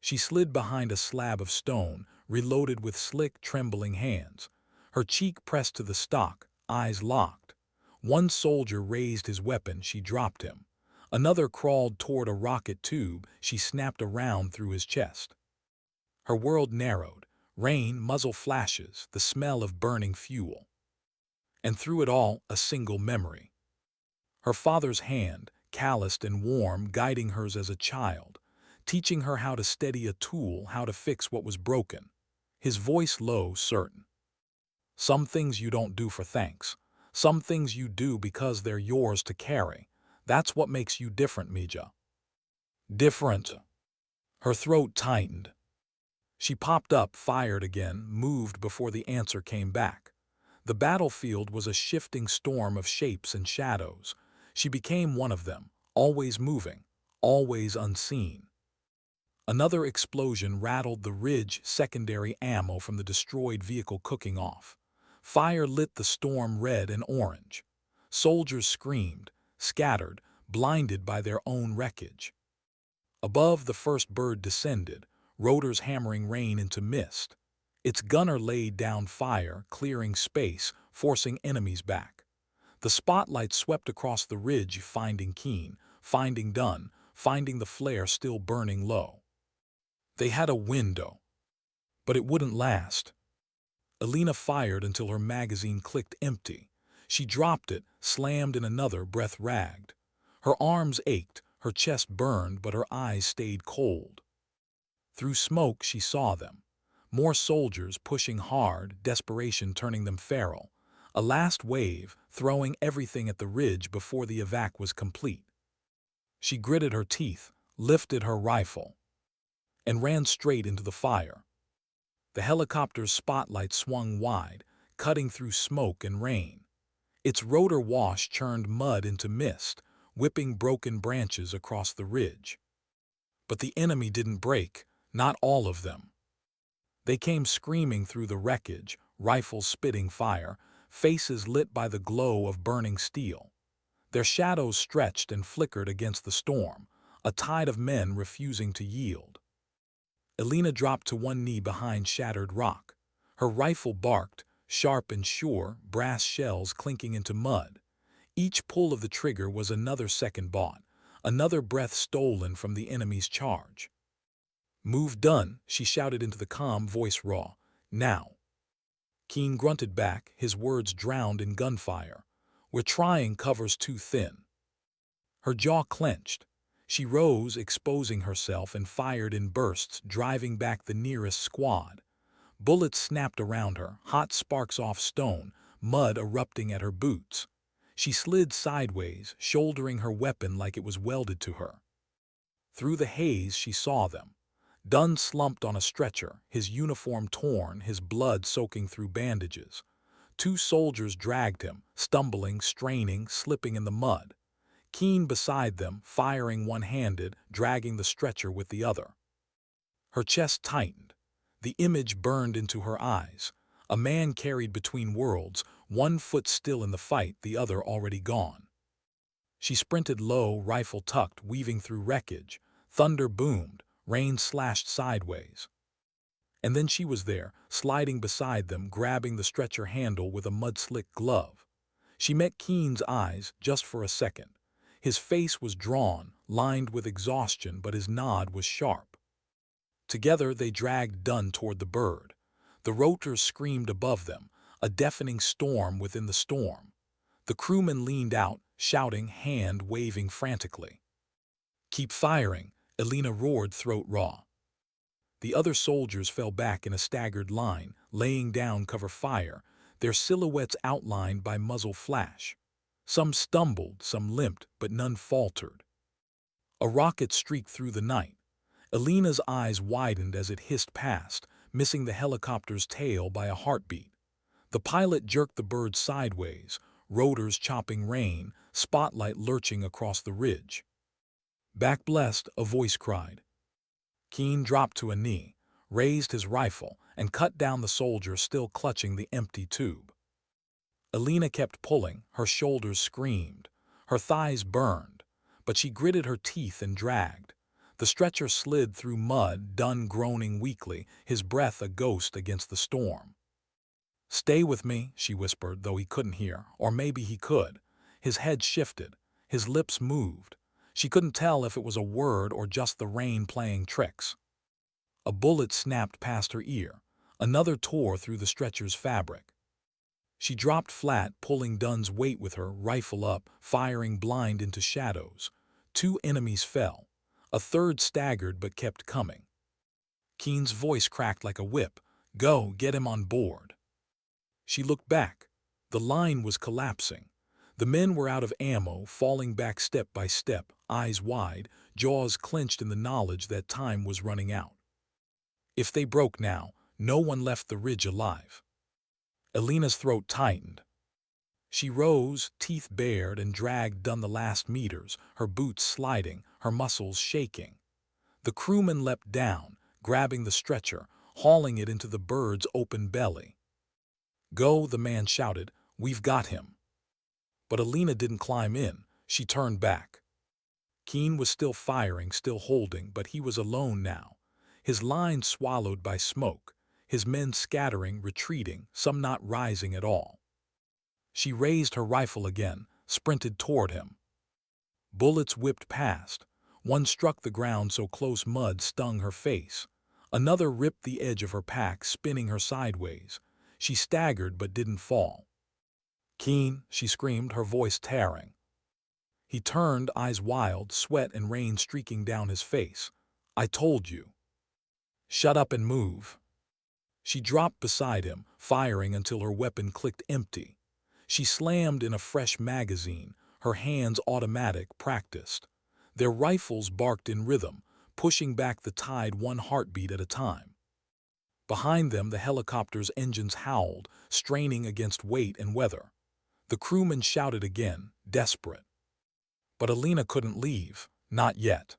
She slid behind a slab of stone, reloaded with slick, trembling hands. Her cheek pressed to the stock, eyes locked. One soldier raised his weapon, she dropped him. Another crawled toward a rocket tube, she snapped a round through his chest. Her world narrowed. Rain, muzzle flashes, the smell of burning fuel. And through it all, a single memory. Her father's hand, calloused and warm, guiding hers as a child, teaching her how to steady a tool, how to fix what was broken. His voice low, certain. Some things you don't do for thanks. Some things you do because they're yours to carry. That's what makes you different, Mija. Different. Her throat tightened. She popped up, fired again, moved before the answer came back. The battlefield was a shifting storm of shapes and shadows. She became one of them, always moving, always unseen. Another explosion rattled the ridge, secondary ammo from the destroyed vehicle cooking off. Fire lit the storm red and orange. Soldiers screamed, scattered, blinded by their own wreckage. Above, the first bird descended, rotors hammering rain into mist. Its gunner laid down fire, clearing space, forcing enemies back. The spotlight swept across the ridge, finding Keen, finding Dunn, finding the flare still burning low. They had a window, but it wouldn't last. Elena fired until her magazine clicked empty. She dropped it, slammed in another, breath ragged. Her arms ached, her chest burned, but her eyes stayed cold. Through smoke she saw them. More soldiers pushing hard, desperation turning them feral. A last wave, throwing everything at the ridge before the evac was complete. She gritted her teeth, lifted her rifle, and ran straight into the fire. The helicopter's spotlight swung wide, cutting through smoke and rain. Its rotor wash churned mud into mist, whipping broken branches across the ridge. But the enemy didn't break, Not all of them. They came screaming through the wreckage, rifles spitting fire, faces lit by the glow of burning steel. Their shadows stretched and flickered against the storm, a tide of men refusing to yield. Elena dropped to one knee behind shattered rock. Her rifle barked, sharp and sure, brass shells clinking into mud. Each pull of the trigger was another second bought, another breath stolen from the enemy's charge. "Move Dunn," she shouted into the calm voice raw. "Now." Keen grunted back, his words drowned in gunfire. "We're trying, cover's too thin." Her jaw clenched. She rose, exposing herself, and fired in bursts, driving back the nearest squad. Bullets snapped around her, hot sparks off stone, mud erupting at her boots. She slid sideways, shouldering her weapon like it was welded to her. Through the haze she saw them. Dunn slumped on a stretcher, his uniform torn, his blood soaking through bandages. Two soldiers dragged him, stumbling, straining, slipping in the mud. Keen beside them, firing one-handed, dragging the stretcher with the other. Her chest tightened. The image burned into her eyes. A man carried between worlds, one foot still in the fight, the other already gone. She sprinted low, rifle tucked, weaving through wreckage. Thunder boomed, rain slashed sideways. And then she was there, sliding beside them, grabbing the stretcher handle with a mud-slick glove. She met Keen's eyes just for a second. His face was drawn, lined with exhaustion, but his nod was sharp. Together they dragged Dunn toward the bird. The rotors screamed above them, a deafening storm within the storm. The crewman leaned out, shouting, hand waving frantically. "Keep firing," Elena roared, throat raw. The other soldiers fell back in a staggered line, laying down cover fire, their silhouettes outlined by muzzle flash. Some stumbled, some limped, but none faltered. A rocket streaked through the night. Elena's eyes widened as it hissed past, missing the helicopter's tail by a heartbeat. The pilot jerked the bird sideways, rotors chopping rain, spotlight lurching across the ridge. "Back blessed," a voice cried. Keen dropped to a knee, raised his rifle, and cut down the soldier still clutching the empty tube. Elena kept pulling, her shoulders screamed, her thighs burned, but she gritted her teeth and dragged. The stretcher slid through mud, Dunn groaning weakly, his breath a ghost against the storm. "Stay with me," she whispered, though he couldn't hear, or maybe he could. His head shifted, his lips moved. She couldn't tell if it was a word or just the rain playing tricks. A bullet snapped past her ear. Another tore through the stretcher's fabric. She dropped flat, pulling Dunn's weight with her, rifle up, firing blind into shadows. Two enemies fell. A third staggered but kept coming. Keen's voice cracked like a whip. "Go, get him on board." She looked back. The line was collapsing. The men were out of ammo, falling back step by step, eyes wide, jaws clenched in the knowledge that time was running out. If they broke now, no one left the ridge alive. Elena's throat tightened. She rose, teeth bared, and dragged Dunn the last meters, her boots sliding, her muscles shaking. The crewman leapt down, grabbing the stretcher, hauling it into the bird's open belly. "Go," the man shouted, "we've got him." But Elena didn't climb in. She turned back. Keen was still firing, still holding, but he was alone now. His line swallowed by smoke, his men scattering, retreating, some not rising at all. She raised her rifle again, sprinted toward him. Bullets whipped past. One struck the ground so close mud stung her face. Another ripped the edge of her pack, spinning her sideways. She staggered but didn't fall. "Keen," she screamed, her voice tearing. He turned, eyes wild, sweat and rain streaking down his face. "I told you." "Shut up and move." She dropped beside him, firing until her weapon clicked empty. She slammed in a fresh magazine, her hands automatic, practiced. Their rifles barked in rhythm, pushing back the tide one heartbeat at a time. Behind them, the helicopter's engines howled, straining against weight and weather. The crewman shouted again, desperate. But Elena couldn't leave, not yet.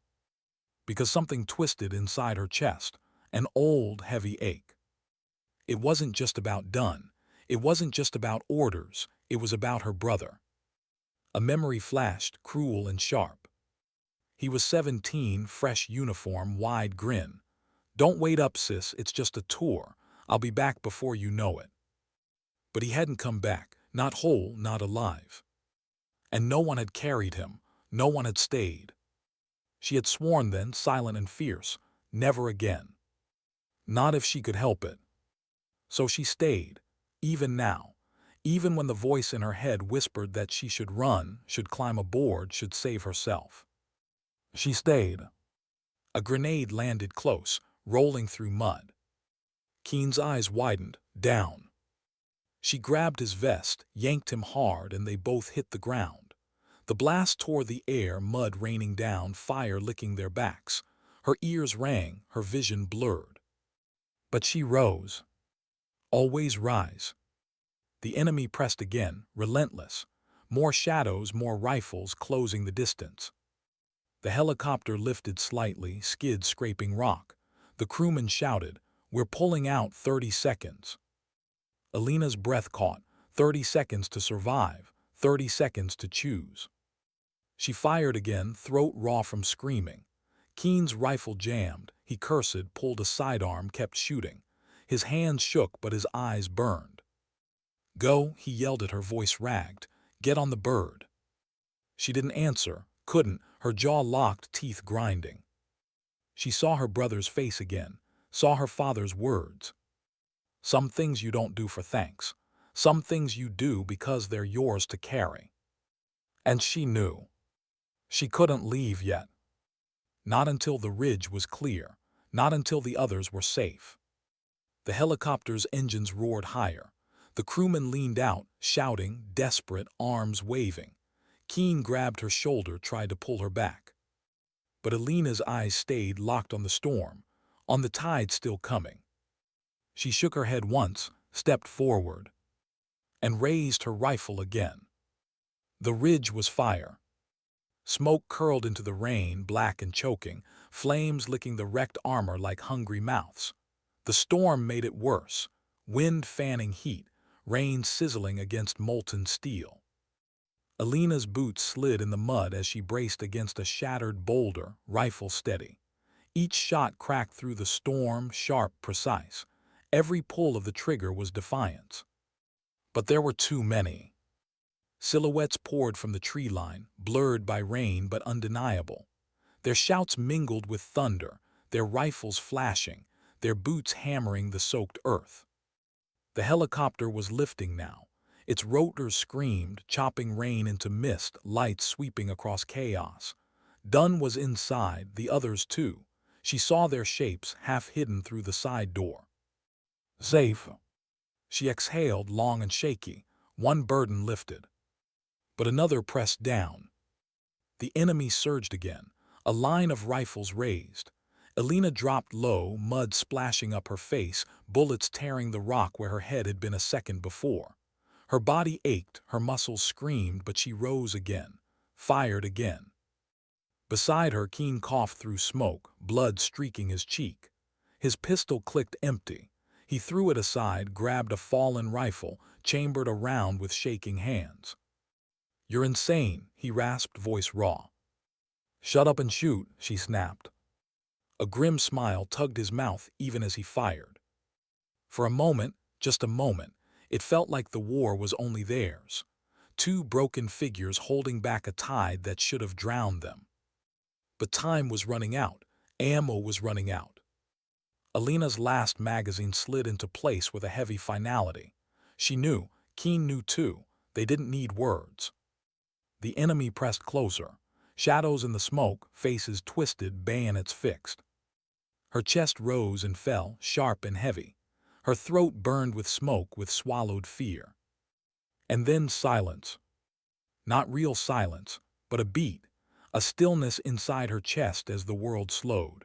Because something twisted inside her chest. an old, heavy ache. It wasn't just about Dunn. It wasn't just about orders. It was about her brother. A memory flashed, cruel and sharp. He was 17, fresh uniform, wide grin. "Don't wait up, sis, it's just a tour. I'll be back before you know it." But he hadn't come back, not whole, not alive. And no one had carried him, no one had stayed. She had sworn then, silent and fierce, never again. Not if she could help it. So she stayed, even now, even when the voice in her head whispered that she should run, should climb aboard, should save herself. She stayed. A grenade landed close, rolling through mud. Keen's eyes widened, down. She grabbed his vest, yanked him hard, and they both hit the ground. The blast tore the air, mud raining down, fire licking their backs. Her ears rang, her vision blurred. But she rose. Always rise. The enemy pressed again, relentless. More shadows, more rifles closing the distance. The helicopter lifted slightly, skids scraping rock. The crewman shouted, "We're pulling out, 30 seconds." Elena's breath caught. 30 seconds to survive, 30 seconds to choose. She fired again, throat raw from screaming. Keen's rifle jammed. He cursed, pulled a sidearm, kept shooting. His hands shook, but his eyes burned. "Go," he yelled at her, voice ragged. "Get on the bird." She didn't answer, couldn't, her jaw locked, teeth grinding. She saw her brother's face again, saw her father's words. "Some things you don't do for thanks. Some things you do because they're yours to carry." And she knew. She couldn't leave yet. Not until the ridge was clear, not until the others were safe. The helicopter's engines roared higher. The crewman leaned out, shouting, desperate, arms waving. Keen grabbed her shoulder, tried to pull her back. But Elena's eyes stayed locked on the storm, on the tide still coming. She shook her head once, stepped forward, and raised her rifle again. The ridge was fire. Smoke curled into the rain, black and choking, flames licking the wrecked armor like hungry mouths. The storm made it worse, wind fanning heat, rain sizzling against molten steel. Elena's boots slid in the mud as she braced against a shattered boulder, rifle steady. Each shot cracked through the storm, sharp, precise. Every pull of the trigger was defiance. But there were too many. Silhouettes poured from the tree line, blurred by rain but undeniable. Their shouts mingled with thunder, their rifles flashing, their boots hammering the soaked earth. The helicopter was lifting now. Its rotors screamed, chopping rain into mist, lights sweeping across chaos. Dunn was inside, the others too. She saw their shapes, half hidden through the side door. "Safe." She exhaled, long and shaky, one burden lifted. But another pressed down. The enemy surged again, a line of rifles raised. Elena dropped low, mud splashing up her face, bullets tearing the rock where her head had been a second before. Her body ached, her muscles screamed, but she rose again, fired again. Beside her, Keen coughed through smoke, blood streaking his cheek. His pistol clicked empty. He threw it aside, grabbed a fallen rifle, chambered a round with shaking hands. "You're insane," he rasped, voice raw. "Shut up and shoot," she snapped. A grim smile tugged his mouth even as he fired. For a moment, just a moment, it felt like the war was only theirs. Two broken figures holding back a tide that should have drowned them. But time was running out. Ammo was running out. Elena's last magazine slid into place with a heavy finality. She knew, Keen knew too, they didn't need words. The enemy pressed closer. Shadows in the smoke, faces twisted, bayonets fixed. Her chest rose and fell, sharp and heavy. Her throat burned with smoke, with swallowed fear. And then silence. Not real silence, but a beat, a stillness inside her chest as the world slowed.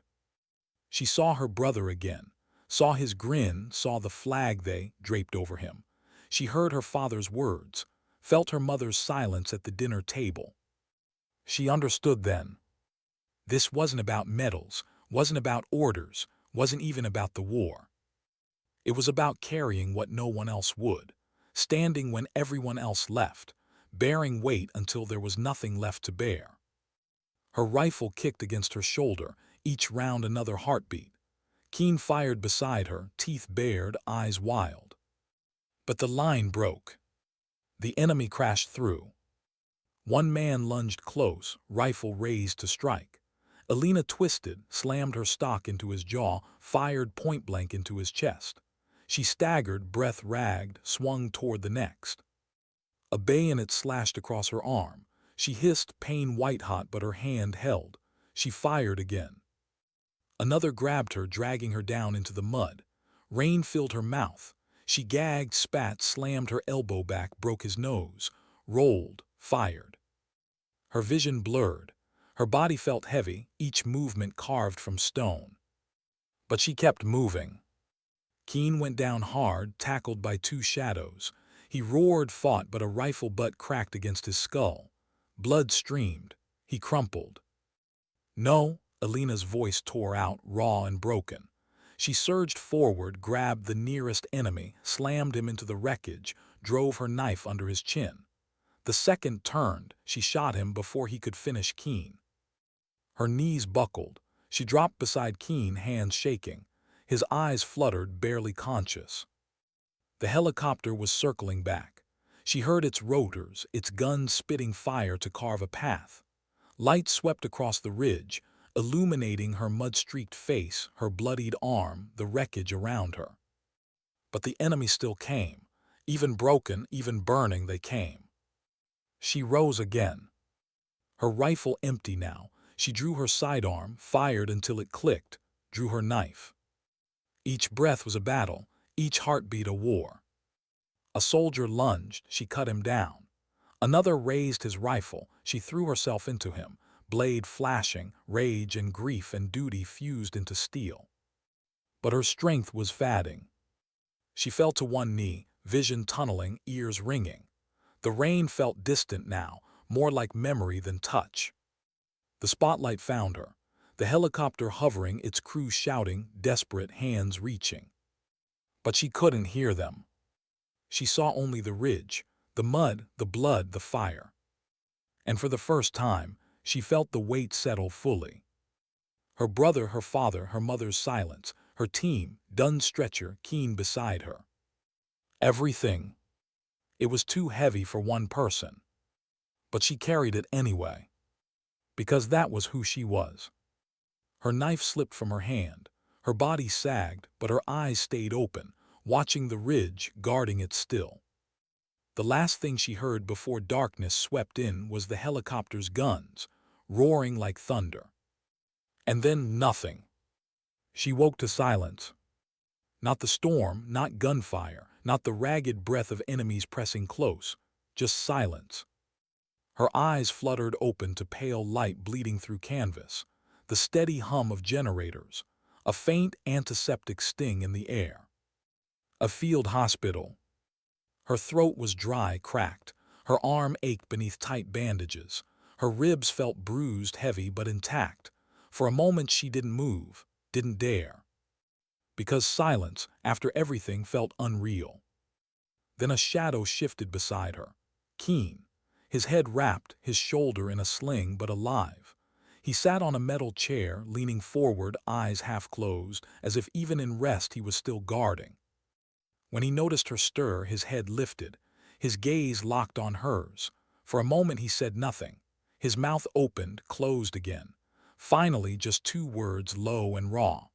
She saw her brother again, saw his grin, saw the flag they draped over him. She heard her father's words, felt her mother's silence at the dinner table. She understood then. This wasn't about medals, wasn't about orders, wasn't even about the war. It was about carrying what no one else would, standing when everyone else left, bearing weight until there was nothing left to bear. Her rifle kicked against her shoulder, each round another heartbeat. Keen fired beside her, teeth bared, eyes wild. But the line broke. The enemy crashed through. One man lunged close, rifle raised to strike. Elena twisted, slammed her stock into his jaw, fired point-blank into his chest. She staggered, breath ragged, swung toward the next. A bayonet slashed across her arm. She hissed, pain white-hot, but her hand held. She fired again. Another grabbed her, dragging her down into the mud. Rain filled her mouth. She gagged, spat, slammed her elbow back, broke his nose, rolled, fired. Her vision blurred. Her body felt heavy, each movement carved from stone. But she kept moving. Keen went down hard, tackled by two shadows. He roared, fought, but a rifle butt cracked against his skull. Blood streamed. He crumpled. "No," Elena's voice tore out, raw and broken. She surged forward, grabbed the nearest enemy, slammed him into the wreckage, drove her knife under his chin. The second turned. She shot him before he could finish Keen. Her knees buckled. She dropped beside Keen, hands shaking. His eyes fluttered, barely conscious. The helicopter was circling back. She heard its rotors, its guns spitting fire to carve a path. Light swept across the ridge, illuminating her mud-streaked face, her bloodied arm, the wreckage around her. But the enemy still came. Even broken, even burning, they came. She rose again. Her rifle empty now. She drew her sidearm, fired until it clicked, drew her knife. Each breath was a battle, each heartbeat a war. A soldier lunged, she cut him down. Another raised his rifle, she threw herself into him, blade flashing, rage and grief and duty fused into steel. But her strength was fading. She fell to one knee, vision tunneling, ears ringing. The rain felt distant now, more like memory than touch. The spotlight found her, the helicopter hovering, its crew shouting, desperate, hands reaching. But she couldn't hear them. She saw only the ridge, the mud, the blood, the fire. And for the first time, she felt the weight settle fully. Her brother, her father, her mother's silence, her team, Dunn's stretcher, Keen beside her. Everything. It was too heavy for one person. But she carried it anyway. Because that was who she was. Her knife slipped from her hand. Her body sagged, but her eyes stayed open, watching the ridge, guarding it still. The last thing she heard before darkness swept in was the helicopter's guns, roaring like thunder. And then nothing. She woke to silence. Not the storm, not gunfire, not the ragged breath of enemies pressing close, just silence. Her eyes fluttered open to pale light bleeding through canvas, the steady hum of generators, a faint antiseptic sting in the air. A field hospital. Her throat was dry, cracked. Her arm ached beneath tight bandages. Her ribs felt bruised, heavy, but intact. For a moment she didn't move, didn't dare. Because silence, after everything, felt unreal. Then a shadow shifted beside her. Keen. His head wrapped, his shoulder in a sling, but alive. He sat on a metal chair, leaning forward, eyes half closed, as if even in rest he was still guarding. When he noticed her stir, his head lifted, his gaze locked on hers. For a moment he said nothing. His mouth opened, closed again. Finally, just two words, low and raw.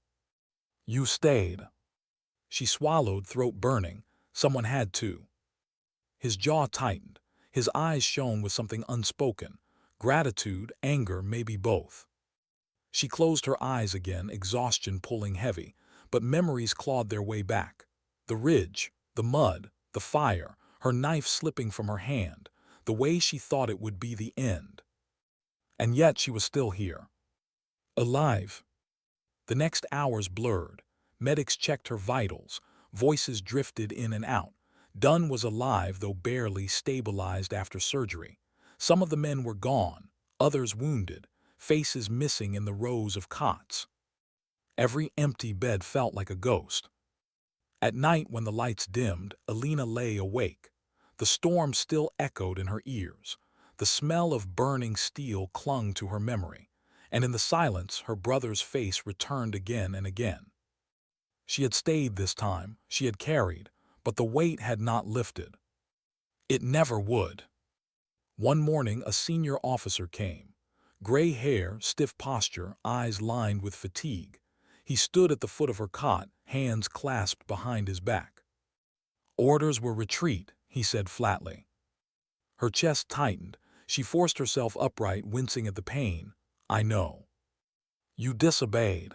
"You stayed." She swallowed, throat burning. Someone had to. His jaw tightened. His eyes shone with something unspoken. Gratitude, anger, maybe both. She closed her eyes again, exhaustion pulling heavy, but memories clawed their way back. The ridge, the mud, the fire, her knife slipping from her hand, the way she thought it would be the end. And yet she was still here. Alive. The next hours blurred. Medics checked her vitals. Voices drifted in and out. Dunn was alive, though barely, stabilized after surgery. Some of the men were gone, others wounded, faces missing in the rows of cots. Every empty bed felt like a ghost. At night, when the lights dimmed, Elena lay awake. The storm still echoed in her ears. The smell of burning steel clung to her memory, and in the silence her brother's face returned again and again. She had stayed this time, she had carried, but the weight had not lifted. It never would. One morning a senior officer came. Gray hair, stiff posture, eyes lined with fatigue. He stood at the foot of her cot, hands clasped behind his back. "Orders were retreat," he said flatly. Her chest tightened. She forced herself upright, wincing at the pain. "I know. You disobeyed."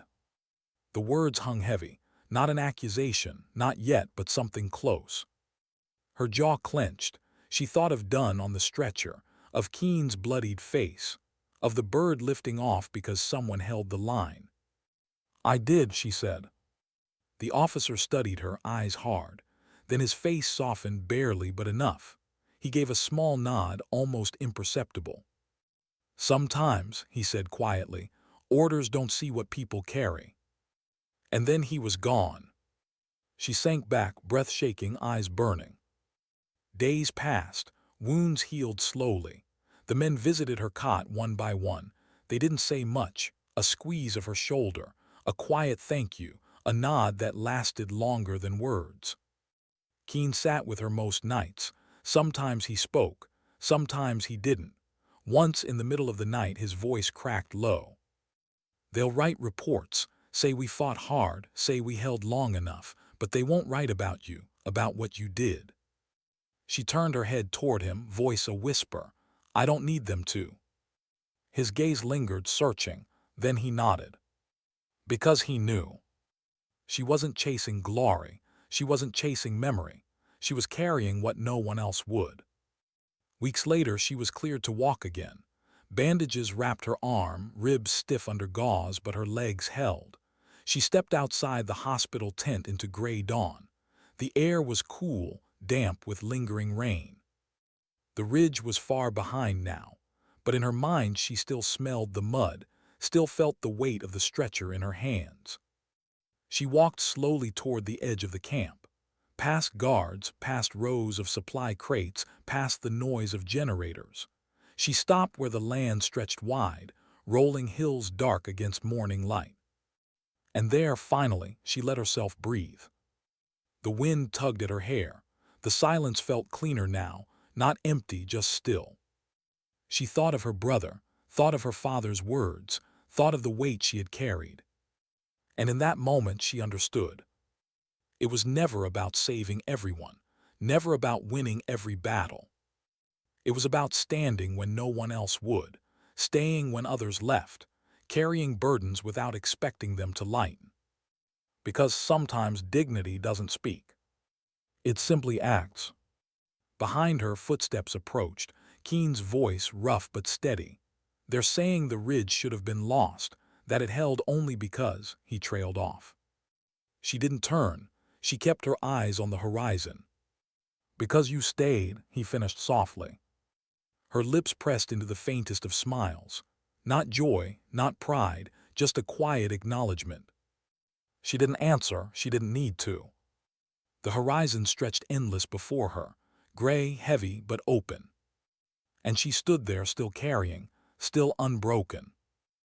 The words hung heavy. Not an accusation, not yet, but something close. Her jaw clenched. She thought of Dunn on the stretcher, of Keen's bloodied face, of the bird lifting off because someone held the line. "I did," she said. The officer studied her, eyes hard. Then his face softened barely but enough. He gave a small nod, almost imperceptible. "Sometimes," he said quietly, "orders don't see what people carry." And then he was gone. She sank back, breath shaking, eyes burning. Days passed. Wounds healed slowly. The men visited her cot one by one. They didn't say much. A squeeze of her shoulder, a quiet thank you, a nod that lasted longer than words. Keen sat with her most nights. Sometimes he spoke, sometimes he didn't. Once in the middle of the night his voice cracked low. "They'll write reports, say we fought hard, say we held long enough, but they won't write about you, about what you did." She turned her head toward him, voice a whisper. "I don't need them to." His gaze lingered, searching. Then he nodded. Because he knew. She wasn't chasing glory. She wasn't chasing memory. She was carrying what no one else would. Weeks later, she was cleared to walk again. Bandages wrapped her arm, ribs stiff under gauze, but her legs held. She stepped outside the hospital tent into gray dawn. The air was cool, damp with lingering rain. The ridge was far behind now, but in her mind she still smelled the mud, still felt the weight of the stretcher in her hands. She walked slowly toward the edge of the camp, past guards, past rows of supply crates, past the noise of generators. She stopped where the land stretched wide, rolling hills dark against morning light. And there, finally, she let herself breathe. The wind tugged at her hair. The silence felt cleaner now, not empty, just still. She thought of her brother, thought of her father's words, thought of the weight she had carried. And in that moment she understood. It was never about saving everyone, never about winning every battle. It was about standing when no one else would, staying when others left, carrying burdens without expecting them to lighten. Because sometimes dignity doesn't speak. It simply acts. Behind her, footsteps approached, Keen's voice rough but steady. "They're saying the ridge should have been lost, that it held only because," he trailed off. She didn't turn. She kept her eyes on the horizon. "Because you stayed," he finished softly. Her lips pressed into the faintest of smiles. Not joy, not pride, just a quiet acknowledgement. She didn't answer, she didn't need to. The horizon stretched endless before her, gray, heavy, but open. And she stood there still carrying, still unbroken.